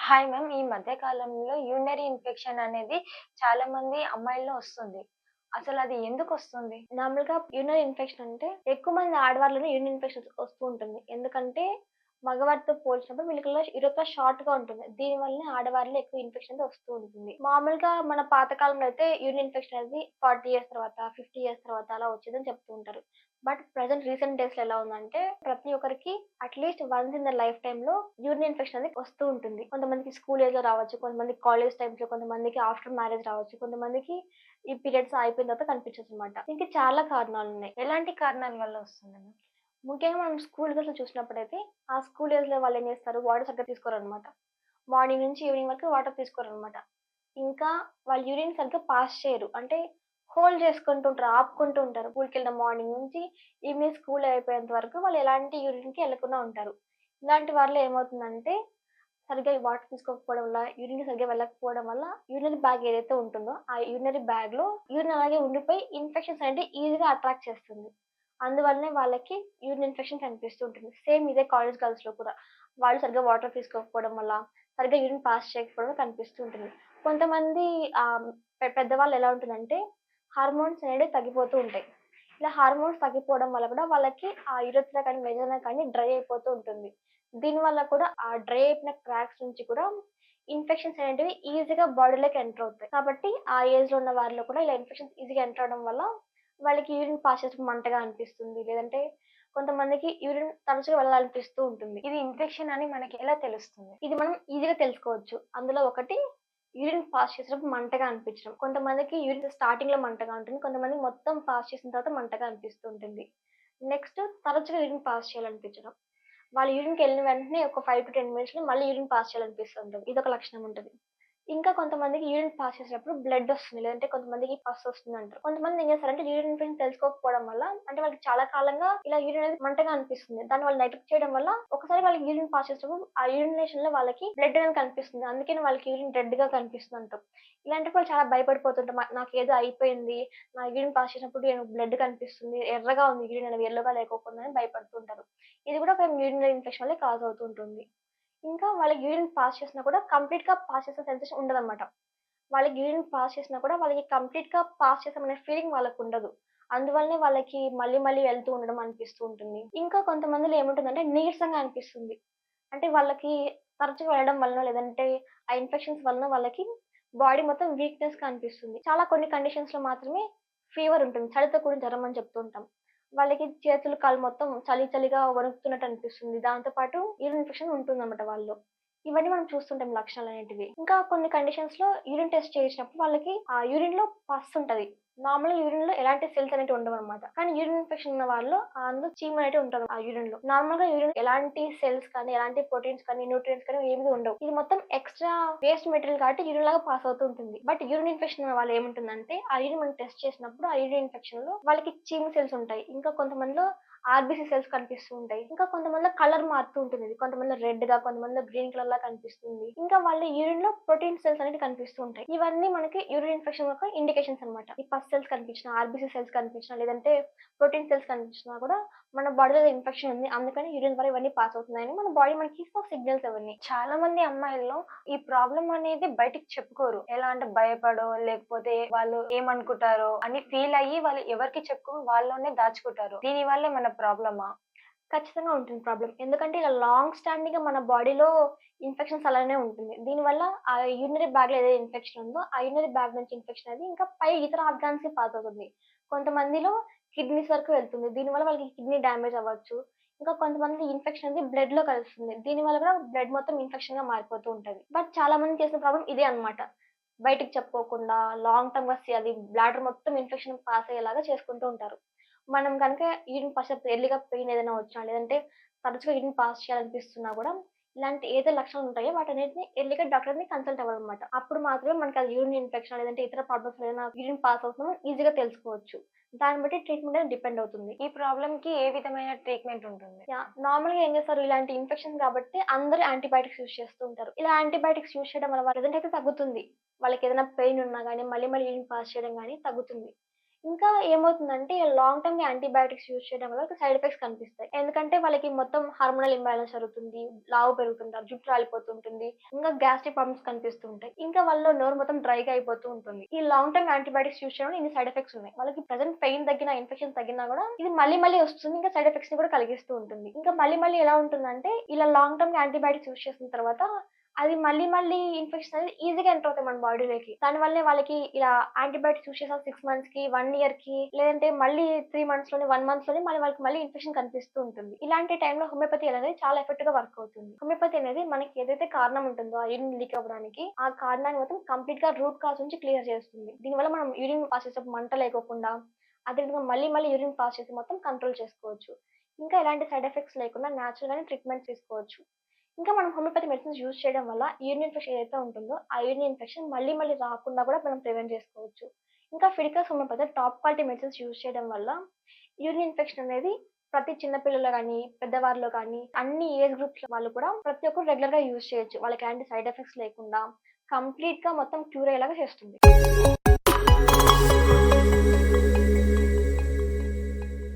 Hi ma'am. ఈ మధ్య కాలంలో యూరినరీ ఇన్ఫెక్షన్ అనేది చాలా మంది అమ్మాయిల్లో వస్తుంది. అసలది ఎందుకొస్తుంది? నార్మల్‌గా యూరినరీ ఇన్ఫెక్షన్ అంటే ఎక్కువ మంది ఆడవారిలోనే యూరిన్ ఇన్ఫెక్షన్ వస్తూ ఉంటుంది. ఎందుకంటే మగవారితో పోల్చినప్పుడు వీళ్ళలో యూరథ్రా షార్ట్‌గా ఉంటుంది. దీనివల్లనే ఆడవారిలో ఎక్కువ ఇన్ఫెక్షన్ అనేది వస్తూ ఉంటుంది. మామూలుగా మన పాత కాలంలో అయితే యూరిన్ ఇన్ఫెక్షన్ అనేది 40 ఇయర్స్ తర్వాత, 50 ఇయర్స్ తర్వాత అలా వచ్చేదని చెప్తూ ఉంటారు. బట్ ప్రెజెంట్ రీసెంట్ డేస్‌లో ఎలా ఉందంటే ప్రతి ఒక్కరికి at least once in the life టైమ్‌లో యూరిన్ ఇన్ఫెక్షన్ అనేది వస్తూ ఉంటుంది. కొంతమందికి స్కూల్ ఏజ్‌లో రావచ్చు. కొంతమందికి కాలేజ్ టైమ్స్‌లో, కొంతమందికి ఆఫ్టర్ మ్యారేజ్ రావచ్చు. కొంతమందికి ఈ పీరియడ్స్ అయిపోయిన తర్వాత కనిపించొచ్చనమాట. దీనికి చాలా కారణాలున్నాయి. ఎలాంటి కారణాల వల్ల వస్తుందండి? ముఖ్యంగా మనం స్కూల్ డేస్‌లో చూసినప్పుడైతే, ఆ స్కూల్ ఏజ్‌లో వాళ్ళేం చేస్తారు, వాటర్ సరిగ్గా తీసుకోరనమాట. మార్నింగ్ నుంచి ఈవినింగ్ వరకు వాటర్ తీసుకోరనమాట. ఇంకా వాళ్ళు యూరిన్ సరిగ్గా పాస్ చేయరు. అంటే హోల్డ్ చేసుకుంటూ ఉంటారు. ఆపుకుంటూ ఉంటారు. స్కూల్‌కెళ్ళిన మార్నింగ్ నుంచి ఈవినింగ్ స్కూల్ అయిపోయేంత వరకు వాళ్ళు ఎలాంటి యూరిన్‌కి ఎళ్ళకుండా ఉంటారు. ఇలాంటి వారిలో ఏమవుతుందంటే, సరిగ్గా ఈ వాటర్ తీసుకోకపోవడం వల్ల, యూరిన్ సరిగ్గా వెళ్ళకపోవడం వల్ల యూరినరీ బ్యాగ్ ఏదైతే ఉంటుందో, ఆ యూరినరీ బ్యాగ్‌లో యూరిన్ అలాగే ఉండిపోయి ఇన్ఫెక్షన్స్ అనేటివి ఈజీగా అట్రాక్ట్ చేస్తుంది. అందువల్లనే వాళ్ళకి యూరిన్ ఇన్ఫెక్షన్ కనిపిస్తూ ఉంటుంది. సేమ్ ఇదే కాలేజ్ గర్ల్స్‌లో కూడా. వాళ్ళు సరిగ్గా వాటర్ తీసుకోకపోవడం వల్ల, సరిగ్గా యూరిన్ పాస్ చేయకపోవడం కనిపిస్తూ ఉంటుంది. కొంతమంది పెద్దవాళ్ళు ఎలా ఉంటుందంటే, హార్మోన్స్ అనేవి తగ్గిపోతూ ఉంటాయి. ఇలా హార్మోన్స్ తగ్గిపోవడం వల్ల కూడా వాళ్ళకి ఆ యురెత్రా కానీ, వెజైనా కానీ డ్రై అయిపోతూ ఉంటుంది. దీనివల్ల కూడా ఆ డ్రై అయిపోయిన క్రాక్స్ నుంచి కూడా ఇన్ఫెక్షన్స్ అనేటివి ఈజీగా బాడీలోకి ఎంటర్ అవుతాయి. కాబట్టి ఆ ఏజ్‌లో ఉన్న వారిలో కూడా ఇలా ఇన్ఫెక్షన్స్ ఈజీగా ఎంటర్ అవ్వడం వల్ల వాళ్ళకి యూరిన్ పాస్ చేసేటప్పుడు మంటగా అనిపిస్తుంది. లేదంటే కొంతమందికి యూరిన్ తరచుగా వెళ్ళాలనిపిస్తూ ఉంటుంది. ఇది ఇన్ఫెక్షన్ అని మనకి ఎలా తెలుస్తుంది? ఇది మనం ఈజీగా తెలుసుకోవచ్చు. అందులో ఒకటి యూరిన్ పాస్ చేసేటప్పుడు మంటగా అనిపించడం. కొంతమందికి యూరిన్ స్టార్టింగ్‌లో మంటగా ఉంటుంది. కొంతమందికి మొత్తం పాస్ చేసిన తర్వాత మంటగా అనిపిస్తూ ఉంటుంది. నెక్స్ట్ తరచుగా యూరిన్ పాస్ చేయాలనిపించడం. వాళ్ళు యూరిన్‌కెళ్ళిన వెంటనే ఒక 5-10 మినిట్స్‌లో మళ్ళీ యూరిన్ పాస్ చేయాలనిపిస్తుంటది. ఇదొక లక్షణం ఉంటది. ఇంకా కొంతమందికి యూరిన్ పాస్ చేసేటప్పుడు బ్లడ్ ఒస్తుంది. లేదంటే కొంతమందికి పస్ ఒస్తుందంటారు. కొంతమంది ఏం చేస్తారంటే యూరిన్ ఇన్ఫెక్షన్ తెలుసుకోకపోవడం వల్ల అంటే వాళ్ళకి చాలా కాలంగా ఇలా యూరిన్ అనేది మంటగా అనిపిస్తుంది. దాన్ని వాళ్ళు నెగ్లెక్ట్ చేయడం వల్ల ఒకసారి వాళ్ళకి యూరిన్ పాస్ చేసేటప్పుడు ఆ యూరినేషన్‌లో వాళ్ళకి బ్లడ్ అనేది కనిపిస్తుంది. అందుకని వాళ్ళకి యూరిన్ రెడ్‌గా కనిపిస్తుందంటారు. ఇలాంటప్పుడు వాళ్ళు చాలా భయపడిపోతుంటారు. నాకేదో అయిపోయింది. నా యూరిన్ పాస్ చేసినప్పుడు బ్లడ్ కనిపిస్తుంది. ఎర్రగా ఉంది యూరిన్ అనేది యెల్లోగా లేకోకుండా అని భయపడుతుంటారు. ఇది కూడా ఒక యూరినరీ ఇన్ఫెక్షన్ వల్లే కాజ్ అవుతూ ఉంటుంది. ఇంకా వాళ్ళకి యూరిన్ పాస్ చేసినా కూడా కంప్లీట్‌గా పాస్ చేసిన సెన్సేషన్ ఉండదనమాట. వాళ్ళకి యూరిన్ పాస్ చేసినా కూడా వాళ్ళకి కంప్లీట్‌గా పాస్ చేసామనే ఫీలింగ్ వాళ్ళకుండదు. అందువల్లనే వాళ్ళకి మళ్ళీ మళ్ళీ వెళ్తూ ఉండడం అనిపిస్తూ ఉంటుంది. ఇంకా కొంతమందిలో ఏముంటుందంటే నీరసంగా అనిపిస్తుంది. అంటే వాళ్ళకి తరచుగా వెళ్ళడం వలనో లేదంటే ఆ ఇన్ఫెక్షన్స్ వలన వాళ్ళకి బాడీ మొత్తం వీక్‌నెస్‌గా అనిపిస్తుంది. చాలా కొన్ని కండిషన్స్‌లో మాత్రమే ఫీవర్ ఉంటుంది. చలితో కూడిన జ్వరం అని చెప్తూ ఉంటాం. వాళ్ళకి చేతులు, కాళ్ళు మొత్తం చలి చలిగా వణుకుతున్నట్టు అనిపిస్తుంది. దాంతో పాటు యూరిన్ ఇన్ఫెక్షన్ ఉంటుందన్నమాట వాళ్ళలో. ఇవన్నీ మనం చూస్తుంటాం లక్షణాలనేటివి. ఇంకా కొన్ని కండిషన్స్‌లో యూరిన్ టెస్ట్ చేసినప్పుడు వాళ్ళకి ఆ యూరిన్‌లో పస్ ఉంటది. నార్మల్‌గా యూరిన్‌లో ఎలాంటి సెల్స్ అనేటివి ఉండవనమాట. కానీ యూరిన్ ఇన్ఫెక్షన్ ఉన్న వాళ్ళలో అందులో చీమ్ అనేటివి ఉంటది ఆ యూరిన్‌లో. నార్మల్‌గా యూరిన్ ఎలాంటి సెల్స్ కానీ, ఎలాంటి ప్రోటీన్స్ కానీ, న్యూట్రియంట్స్ కానీ ఏమి ఉండవు. ఇది మొత్తం ఎక్స్‌ట్రా వేస్ట్ మెటీరియల్ కాబట్టి యూరిన్ లాగా పాస్ అవుతూ ఉంటుంది. బట్ యూరిన్ ఇన్ఫెక్షన్ ఉన్న వాళ్ళు ఏముంటుందంటే ఆ యూరిన్ మనం టెస్ట్ చేసినప్పుడు ఆ యూరిన్ ఇన్ఫెక్షన్‌లో వాళ్ళకి చీమ్ సెల్స్ ఉంటాయి. ఇంకా కొంతమందిలో ఆర్‌బీసీ సెల్స్ కనిపిస్తూ ఉంటాయి. ఇంకా కొంతమందిలో కలర్ మారుతూ ఉంటుంది. కొంతమందిలో రెడ్‌గా, కొంతమందిలో గ్రీన్ కలర్‌లా కనిపిస్తుంది. ఇంకా వాళ్ళ యూరిన్‌లో ప్రోటీన్ సెల్స్ అనేవి కనిపిస్తూ ఉంటాయి. ఇవన్నీ మనకి యూరిన్ ఇన్ఫెక్షన్ యొక్క ఇండికేషన్స్ అన్నమాట. ఈ పస్ సెల్స్ కనిపించినా, ఆర్‌బీసీ సెల్స్ కనిపించినా, లేదంటే ప్రోటీన్ సెల్స్ కనిపించినా కూడా మన బాడీలో ఇన్ఫెక్షన్ ఉంది. అందుకని యూరిన్ ద్వారా ఇవన్నీ పాస్ అవుతున్నాయని మన బాడీ మనకి ఇస్తున్న సిగ్నల్స్ అవన్నీ. చాలా మంది అమ్మాయిల్లో ఈ ప్రాబ్లమ్ అనేది బయటికి చెప్పుకోరు. ఎలా అంటే భయపడో, లేకపోతే వాళ్ళు ఏమనుకుంటారో అని ఫీల్ అయ్యి వాళ్ళు ఎవరికీ చెప్పుకోని వాళ్ళలోనే దాచుకుంటారు. దీనివల్ల ఏమన్నా ప్రాబ్లమా? ఖచ్చితంగా ఉంటుంది ప్రాబ్లమ్. ఎందుకంటే ఇలా లాంగ్ స్టాండింగ్‌గా మన బాడీలో ఇన్ఫెక్షన్స్ అలానే ఉంటుంది. దీనివల్ల ఆ యూరినరీ బ్యాగ్‌లో ఏదైతే ఇన్ఫెక్షన్ ఉందో, ఆ యూరినరీ బ్యాగ్ నుంచి ఇన్ఫెక్షన్ అనేది ఇంకా పై ఇతర ఆర్గాన్స్‌కి పాస్ అవుతుంది. కొంతమందిలో కిడ్నీస్ వరకు వెళ్తుంది. దీనివల్ల వాళ్ళకి కిడ్నీ డ్యామేజ్ అవ్వచ్చు. ఇంకా కొంతమంది ఇన్ఫెక్షన్ అనేది బ్లడ్‌లో కలుస్తుంది. దీనివల్ల కూడా బ్లడ్ మొత్తం ఇన్ఫెక్షన్‌గా మారిపోతూ ఉంటది. బట్ చాలా మందికి చేసిన ప్రాబ్లమ్ ఇదే అన్నమాట. బయటికి చెప్పుకోకుండా లాంగ్ టర్మ్‌గా అది బ్లాడర్ మొత్తం ఇన్ఫెక్షన్ పాస్ అయ్యేలాగా చేసుకుంటూ ఉంటారు. మనం గనక యూరిన్ పాస్ అప్పుడు ఎర్లీ‌గా పెయిన్ ఏదైనా వచ్చినా, లేదంటే తరచుగా యూరిన్ పాస్ చేయాలనిపిస్తున్నా గూడా, ఇలాంటి ఏదో లక్షణాలు ఉంటాయో వాటన్నిటిని ఎర్లీ‌గా డాక్టర్‌ని కన్సల్ట్ అవ్వాలన్నమాట. అప్పుడు మాత్రమే మనకి అది యూరిన్ ఇన్ఫెక్షన్ లేదంటే ఇతర ప్రాబ్లమ్స్ ఏదైనా యూరిన్ పాస్ అవుతుందో ఈజీగా తెలుసుకోవచ్చు. దాన్ని బట్టి ట్రీట్మెంట్ అనేది డిపెండ్ అవుతుంది. ఈ ప్రాబ్లమ్‌కి ఏ విధమైన ట్రీట్మెంట్ ఉంటుంది? నార్మల్‌గా ఏం చేస్తారు ఇలాంటి ఇన్ఫెక్షన్స్ కాబట్టి అందరూ యాంటీబయాటిక్స్ యూజ్ చేస్తూ ఉంటారు. ఇలా యాంటీబయాటిక్స్ యూజ్ చేయడం వల్ల ప్రెజెంట్ అయితే తగ్గుతుంది. వాళ్ళకేదైనా పెయిన్ ఉన్నా గానీ, మళ్ళీ మళ్ళీ యూరిన్ పాస్ చేయడం గానీ తగ్గుతుంది. ఇంకా ఏమవుతుందంటే లాంగ్ టర్మ్ యాంటీబయాటిక్స్ యూజ్ చేయడం వల్ల సైడ్ ఎఫెక్ట్స్ కనిపిస్తాయి. ఎందుకంటే వాళ్ళకి మొత్తం హార్మోనల్ ఇంబాలెన్స్ జరుగుతుంది. లావు పెరుగుతుంటారు. జుట్టు రాలిపోతుంటుంది. ఇంకా గ్యాస్ట్రిక్ ప్రాబ్లమ్స్ కనిపిస్తూ ఉంటాయి. ఇంకా వాళ్ళలో నోరు మొత్తం డ్రైగా అయిపోతూ ఉంటుంది. ఈ లాంగ్ టర్మ్ యాంటీబయాటిక్స్ యూజ్ చేయడం వల్ల ఇన్ని సైడ్ ఎఫెక్ట్స్ ఉన్నాయి. వాళ్ళకి ప్రెజెంట్ పెయిన్ తగ్గిన, ఇన్ఫెక్షన్ తగ్గినా కూడా ఇది మళ్ళీ మళ్ళీ వస్తుంది. ఇంకా సైడ్ ఎఫెక్ట్స్ ని కూడా కలిగిస్తూ ఉంటుంది. ఇంకా మళ్ళీ మళ్ళీ ఎలా ఉంటుందంటే ఇలా లాంగ్ టర్మ్ యాంటీబయాటిక్స్ యూజ్ చేసిన తర్వాత అది మళ్ళీ మళ్ళీ ఇన్ఫెక్షన్ అనేది ఈజీగా ఎంటర్ అవుతాయి మన బాడీలోకి. దానివల్లే వాళ్ళకి ఇలా యాంటీబయాటిక్స్ యూజ్ చేసిన 6 మంత్స్‌కి, 1 ఇయర్‌కి లేదంటే మళ్ళీ 3 మంత్స్‌లోనే, 1 మంత్‌లోనే వాళ్ళకి మళ్ళీ ఇన్ఫెక్షన్ కనిపిస్తూ ఉంటుంది. ఇలాంటి టైంలో హోమియోపతి అనేది చాలా ఎఫెక్టివ్‌గా వర్క్ అవుతుంది. హోమియోపతి అనేది మనకి ఏదైతే కారణం ఉంటుందో ఆ యూరిన్ లీక్ అవ్వడానికి, ఆ కారణాన్ని మొత్తం కంప్లీట్‌గా రూట్ కాజ్ నుంచి క్లియర్ చేస్తుంది. దీనివల్ల మనం యూరిన్ పాస్ చేసేటప్పుడు మంట లేకోకుండా, అదే విధంగా మళ్ళీ మళ్ళీ యూరిన్ పాస్ చేసి మొత్తం కంట్రోల్ చేసుకోవచ్చు. ఇంకా ఎలాంటి సైడ్ ఎఫెక్ట్స్ లేకుండా నేచురల్‌గానే ట్రీట్మెంట్ తీసుకోవచ్చు. ఇంకా మనం హోమియోపతి మెడిసిన్స్ యూజ్ చేయడం వల్ల యూరిన్ ఇన్ఫెక్షన్ ఏదైతే ఉంటుందో, ఆ యూరిన్ ఇన్ఫెక్షన్ మళ్ళీ మళ్ళీ రాకుండా కూడా మనం ప్రివెంట్ చేసుకోవచ్చు. ఇంకా Fidicus homeopathy top quality medicines use చేయడం వల్ల యూరిన్ ఇన్ఫెక్షన్ అనేది ప్రతి చిన్న పిల్లల్లో గానీ, పెద్దవారిలో కానీ, అన్ని ఏజ్ గ్రూప్స్ వాళ్ళు కూడా ప్రతి ఒక్కరు రెగ్యులర్‌గా యూజ్ చేయొచ్చు. వాళ్ళకి ఎలాంటి సైడ్ ఎఫెక్ట్స్ లేకుండా కంప్లీట్‌గా మొత్తం క్యూర్ అయ్యేలాగా చేస్తుంది.